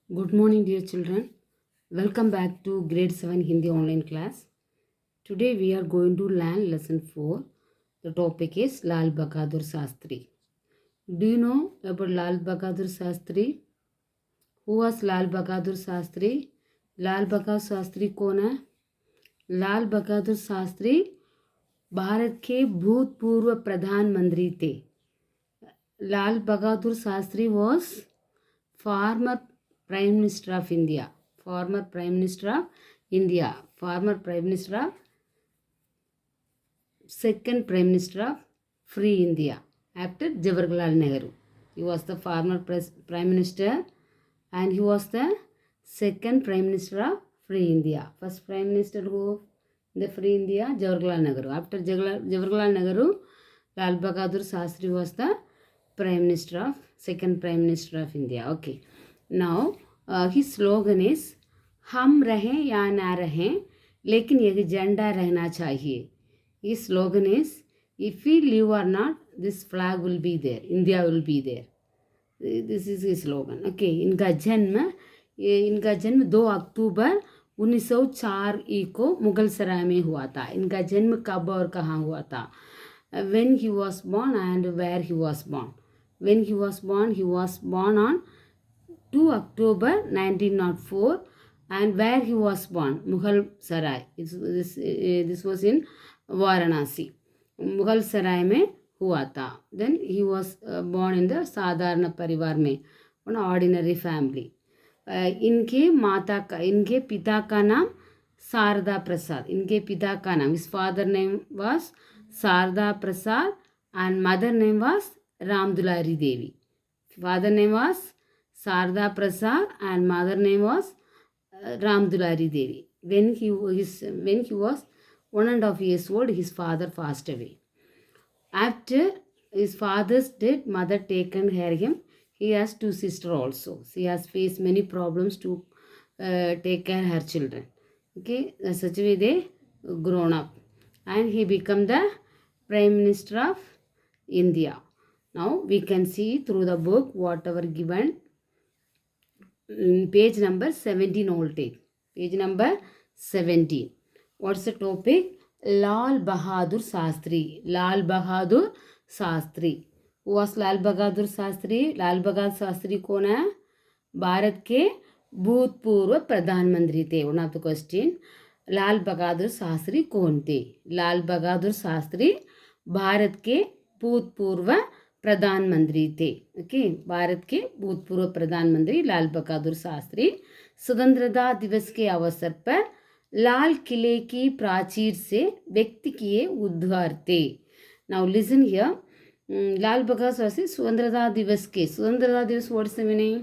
Good morning, dear children. Welcome back to grade 7 Hindi online class. Today we are going to learn lesson 4. The topic is Lal Bahadur Shastri. Do you know about Lal Bahadur Shastri? Who was Lal Bahadur Shastri? Lal Bahadur Shastri कौन है? लाल बहादुर शास्त्री भारत के भूतपूर्व प्रधानमंत्री थे. लाल Bahadur Shastri was former Prime Minister of India. Former Prime Minister of India. Former Prime Minister of second Prime Minister of Free India after Jawaharlal Nehru. He was the former Prime Minister and he was the second Prime Minister of Free India. First Prime Minister who the Free India, Jawaharlal Nehru. After Jawaharlal Nehru, Lal Bahadur Shastri was the Prime Minister of second Prime Minister of India. Okay. Now his slogan is हम रहें या ना रहें लेकिन ये झंडा रहना चाहिए. His slogan is if we live or not, this flag will be there. India will be there. This is his slogan. Okay. इनका जन्म 2 अक्टूबर 1904 को मुगल सराय में हुआ था. इनका जन्म कब और कहाँ हुआ था? When he was born and where he was born. When he was born on 2 October 1904 and where he was born, Mughal Sarai. This was in Varanasi. Mughal Sarai में हुआ था. Then he was born in the साधारण परिवार में, an ordinary family. इनके पिता का नाम शारदा प्रसाद. इनके पिता का नाम, his father name was Sarda Prasad and mother name was Ramdulari Devi. Father name was Sarda Prasad and mother name was Ramdulari Devi. When he was 1.5 years old, his father passed away. After his father's death, mother taken care of him. He has 2 sisters also. She has faced many problems to take care of her children. Okay, such a way they grown up. And he became the Prime Minister of India. Now we can see through the book whatever given. Page number 17 all take. Page number 17. What's the topic? Lal Bahadur Shastri. Lal Bahadur Shastri. Who was Lal Bahadur Shastri? Lal Bahadur Shastri कौन है? भारत के भूतपूर्व प्रधानमंत्री थे. One of the question. लाल बहादुर शास्त्री कौन थे? लाल बहादुर शास्त्री भारत के भूतपूर्व प्रधानमंत्री थे. ओके, भारत के भूतपूर्व प्रधानमंत्री लाल बहादुर शास्त्री स्वतंत्रता दिवस के अवसर पर लाल किले की प्राचीर से व्यक्त किए उद्गार थे. Now listen here. Lal Bahadur Shastri स्वतंत्रता दिवस के, स्वतंत्रता दिवस व्हाट इज द मीनिंग?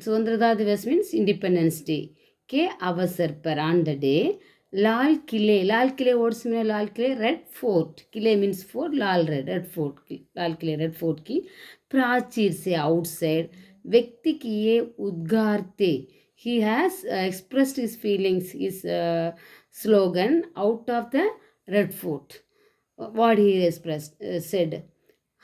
स्वतंत्रता दिवस मीन्स इंडिपेंडेंस डे के अवसर पर ऑन द डे लाल किले वर्ड्स में लाल किले रेड फोर्ट. किले मीन्स फोर्ट, लाल रेड फोर्ट, लाल किले रेड फोर्ट की प्राचीर से आउटसाइड व्यक्ति किए उद्गार थे. He has expressed his feelings, his slogan out of the red fort. What he expressed said,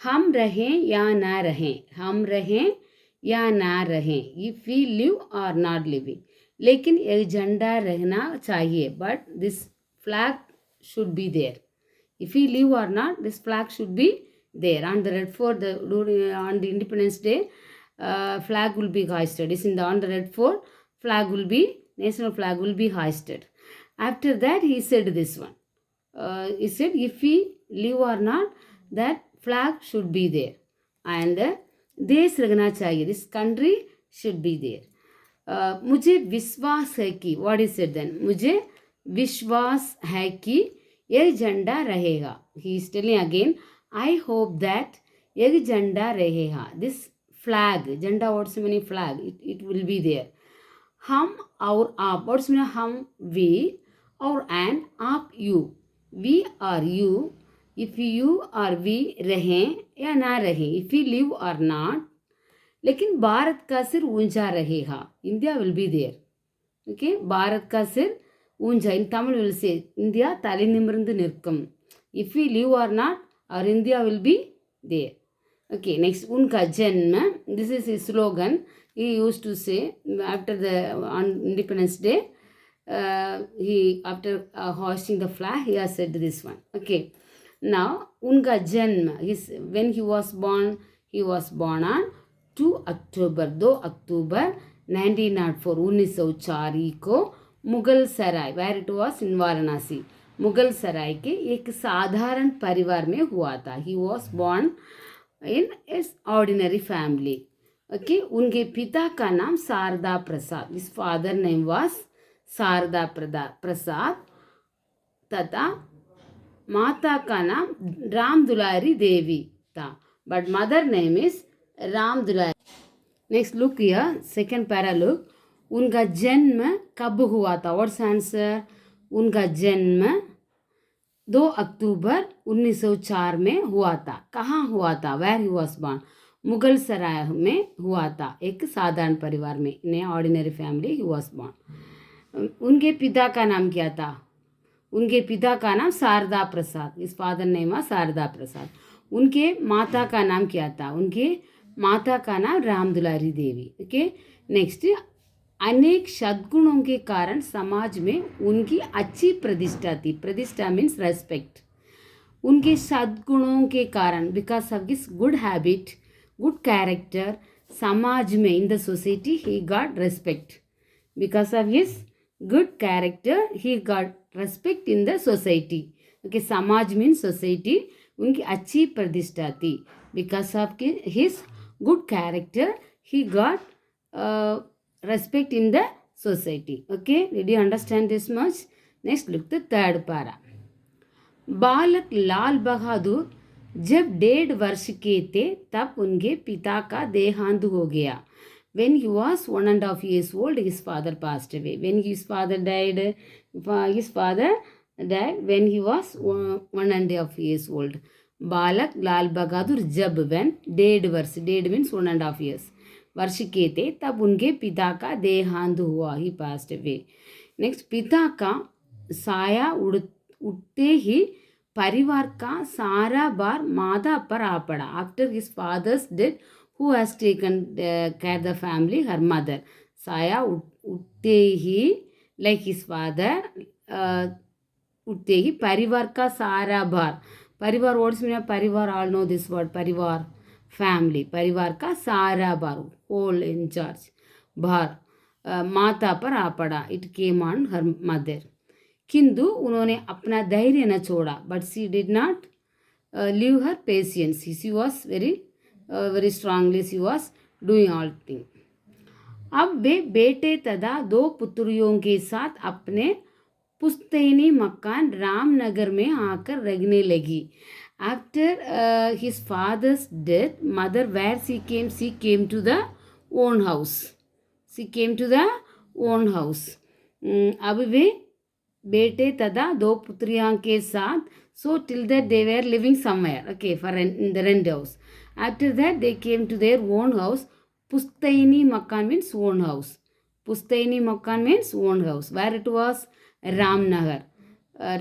हम रहें या ना रहें, हम रहें या ना रहें, if we live or not living. लेकिन एक झंडा रहना चाहिए, but this flag should be there. If we live or not, this flag should be there. On the red fort, on the Independence Day, flag will be hoisted. On the red fort, flag will be, national flag will be hoisted. After that, he said this one. He said, if we live or not, that flag should be there. And देश रहना चाहिए, this country should be there. मुझे विश्वास है कि, what is it then? मुझे विश्वास है कि एक झंडा रहेगा. He is telling again, I hope that एक झंडा रहेगा. This flag, झंडा what's the meaning flag? It will be there. हम और आप, what's the meaning हम, we, और and, आप, you. We or you, if you or we रहें या ना रहें, if we live or not. लेकिन भारत का सिर ऊंचा रहेगा. India will be there. Okay, Bharat का सिर ऊंचा. In Tamil will say India तலை நிமிர்ந்து நிற்கும். If we live or not, or India will be there. Okay, next. उनका जन्म, this is his slogan. he used to say after the on Independence Day, he after hoisting the flag, he has said this one. Okay, now unga janma, his when he was born on 2 October 2 October 1904 1904 को मुगल सराय, where it was in Varanasi, Mughal सराय के एक साधारण परिवार में हुआ था. He was born in its ordinary family. Okay, उनके पिता का नाम शारदा प्रसाद, his father name was Sharda प्रसाद तथा माता का नाम राम दुलारी देवी था, but mother name is Ram Dulari. Next look here, second para look. उनका जन्म कब हुआ था? What's answer? उनका जन्म 2 अक्टूबर 1904 में हुआ था. कहाँ हुआ था? Where he was born? Mughal सराय में हुआ था, एक साधारण परिवार में, in ordinary family he was born. उनके पिता का नाम क्या था? उनके पिता का नाम शारदा प्रसाद, इस फादर नेम was शारदा प्रसाद. उनके माता का नाम क्या था? उनके माता का नाम राम दुलारी देवी. ओके, नेक्स्ट, अनेक सद्गुणों के कारण समाज में उनकी अच्छी प्रतिष्ठा थी. प्रतिष्ठा मीन्स रेस्पेक्ट. उनके सद्गुणों के कारण, because of his good habit, good character, समाज में, in the society he got respect. Because of his good character he got respect in the society. Okay, समाज means society. उनकी अच्छी प्रतिष्ठा थी. Because of his good character he got respect in the society. Okay, did you understand this much? Next look the third para. बालक लाल बहादुर जब 1.5 वर्ष के थे तब उनके पिता का देहांत हो गया. When he was 1.5 years old, his father passed away. When his father died when he was 1.5 years old. बालक लाल बहादुर जब, when 1.5 वर्ष, 1.5 means 1.5 years, वर्ष के थे तब उनके पिता का देहांत हुआ. He passed away. Next, पिता का साया उठते ही परिवार का सारा बार माता पर आ पड़ा. After his father's death, who has taken care the family? Her mother. साया उठते ही, लाइक हिज फादर, उठते ही परिवार का सारा भार. परिवार वर्ड्स में परिवार, ऑल नो दिस वर्ड, परिवार, फैमिली. परिवार का सारा भार, होल इंचार्ज, भार माता पर आ पड़ा. It came on her mother. किंतु उन्होंने अपना धैर्य न छोड़ा. But she did not leave her patience. She was very strongly she was doing all thing. अब वे बेटे तथा 2 पुत्रियों के साथ अपने पुश्तैनी मकान रामनगर में आकर रहने लगी. After his father's death, mother where she came to the own house. She came to the own house. अब वे बेटे तथा 2 पुत्रियों के साथ, so till that they were living somewhere, okay, for in the rent house. After that they came to their own house. Pustaini Makan means own house. Pustaini Makan means own house. Where it was? Ramnagar.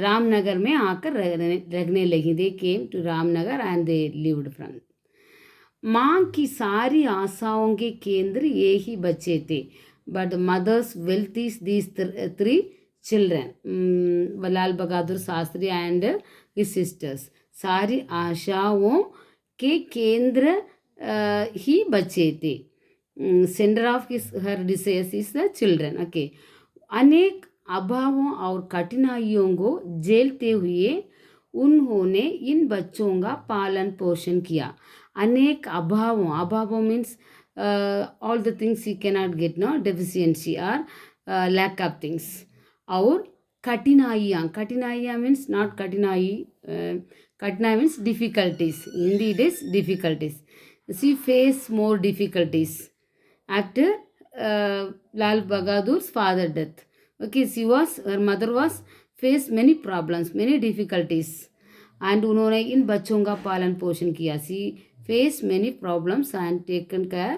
Ramnagar में आकर रहने लगी. They came to Ramnagar and they lived from. माँ की सारी आशाओं के केंद्र ये ही बच्चे थे. But the mother's wealth is these 3 children, Lal Bahadur Shastri and his sisters. सारी आशाओं के केंद्र ही बच्चे थे. Centre of her desires is the children. Okay, अनेक अभावों और कठिनाइयों को झेलते हुए उन्होंने इन बच्चों का पालन पोषण किया. अनेक अभावों means all the things he cannot get, no, deficiency और लैक ऑफ थिंग्स. और कठिनाइयाँ मीन्स नॉट कठिनाई, कठिनाई means difficulties. Hindi it is difficulties. She face more difficulties after Lal Bahadur's father death. Okay, her mother was face many problems, many difficulties, and उन्होंने इन बच्चों का पालन पोषण किया. She faced many problems and taken care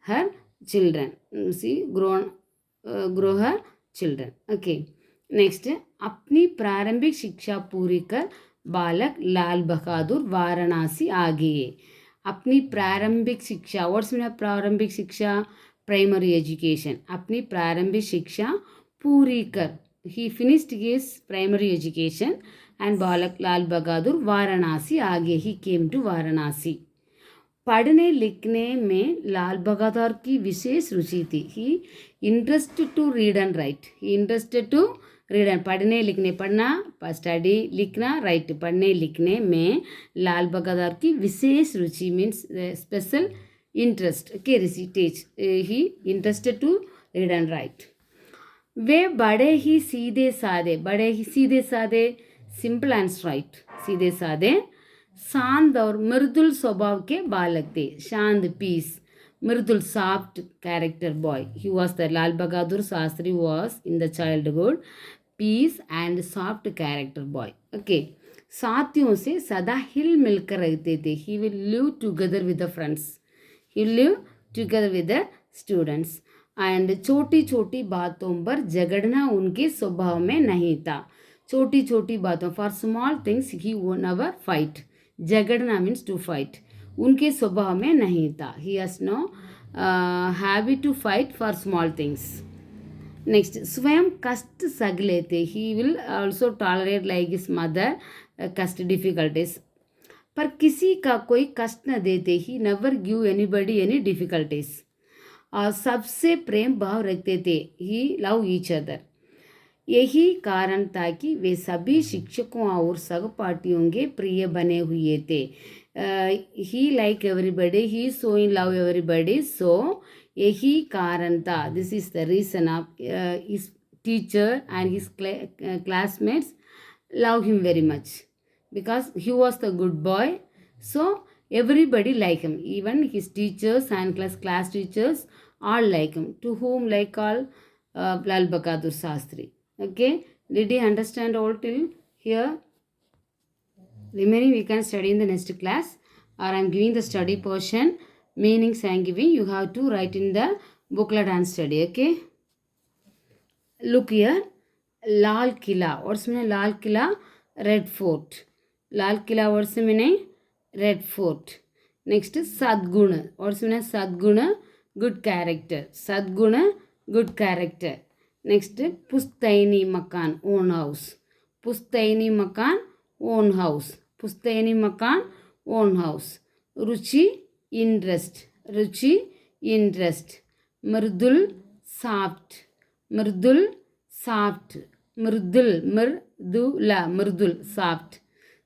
her children. She grow her children. Okay, next, अपनी प्रारंभिक शिक्षा पूरी कर बालक लाल बहादुर वाराणसी आ गए. अपनी प्रारंभिक शिक्षा, व्हाट्स मीन प्रारंभिक शिक्षा? प्राइमरी एजुकेशन, अपनी प्रारंभिक शिक्षा पूरी कर. He finished his primary education and बालक लाल बहादुर वाराणसी आगे. He came to Varanasi. पढ़ने लिखने में लाल बहादुर की विशेष रुचि थी. He interested to read and write. He interested to read and पढ़ने लिखने, पढ़ना स्टडी, लिखना राइट. पढ़ने लिखने में लाल बहादुर की विशेष रुचि मीन्स स्पेशल इंटरेस्ट. ओके, रिसीटेज. He interested to read and write. वे बड़े ही सीधे साधे, बड़े ही सीधे साधे सिंपल एंड स्ट्राइट, सीधे साधे, शांत और मृदुल स्वभाव के बालक थे. शांत पीस, मृदुल soft character boy. He was the Lal Bahadur Shastri was in the childhood peace and soft character boy. Okay, साथियों से सदा हिल मिलकर रहते थे. He will live together with the friends. He will live together with the students. And छोटी छोटी बातों पर झगड़ना उनके स्वभाव में नहीं था. छोटी छोटी बातों, for small things he never fight. झगड़ना मीन्स टू फाइट. उनके स्वभाव में नहीं था. He has no habit to fight for small things. Next, स्वयं कष्ट सह लेते. He will also tolerate like his mother कष्ट डिफिकल्टीज. पर किसी का कोई कष्ट न देते. He never give anybody any difficulties. और सबसे प्रेम भाव रखते थे. He love each other. यही कारण था कि वे सभी शिक्षकों और सहपाठियों के प्रिय बने हुए थे. He like everybody, he so in love everybody. So यही कारण था. This is the reason of his teacher and his classmates love him very much because he was the good boy. So everybody like him, even his teachers and class teachers all like him. To whom like all Lal Bahadur Shastri. Okay, did you understand all till here? Remaining we can study in the next class, or I am giving the study portion, meanings I am giving. You have to write in the booklet and study. Okay, look here. Lal Killa. What's meaning Lal Killa? Red Fort. Lal Killa what's meaning? Red Fort. Next is Sadguna. What's meaning Sadguna? Good character. Sadguna, good character. Next, Pustaini Makan, own house. Pustaini Makan, own house. Pustaini Makan, own house. Ruchi, interest. Ruchi, interest. Murdul, soft. Murdul, soft. Murdul, murdula, murdul, soft.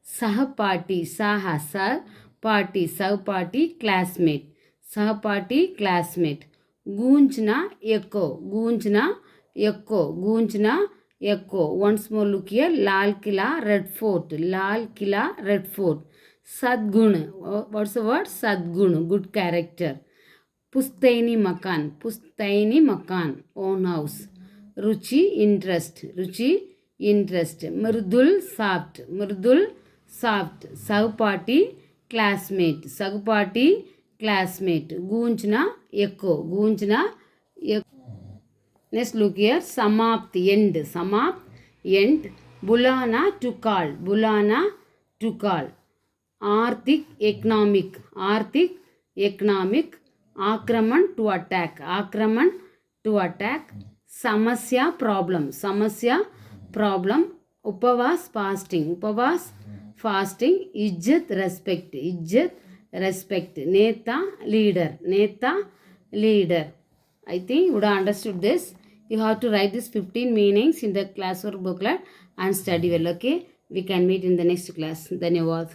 Sahapati, saha, sah, party, sahapati, classmate. Sahapati, classmate. Gunjna, echo. Gunjna, echo. Gunjna, echo. Once more look here. Lal Killa, Red Fort. Lal Killa, Red Fort. Sadgun. What's the word? Sadgun. Good character. Pustaini Makan. Pustaini Makan. Own house. Ruchi, interest. Ruchi, interest. Murdul, soft. Murdul, soft. Sahapati, classmate. Sahapati, classmate. Gunjna, echo. Gunjna, echo. Next look here. Samapti, end. Samapt, end. Bulana, to call. Bulana, to call. Arthik, economic. Arthik, economic. Akraman, to attack. Akraman, to attack. Samasya, problem. Samasya, problem. Upavas, fasting. Upavas, fasting. Ijjat, respect. Ijjat, respect. Neta, leader. Neta, leader. I think you would have understood this. You have to write these 15 meanings in the classwork booklet and study well. Okay, we can meet in the next class. Dhanyavad.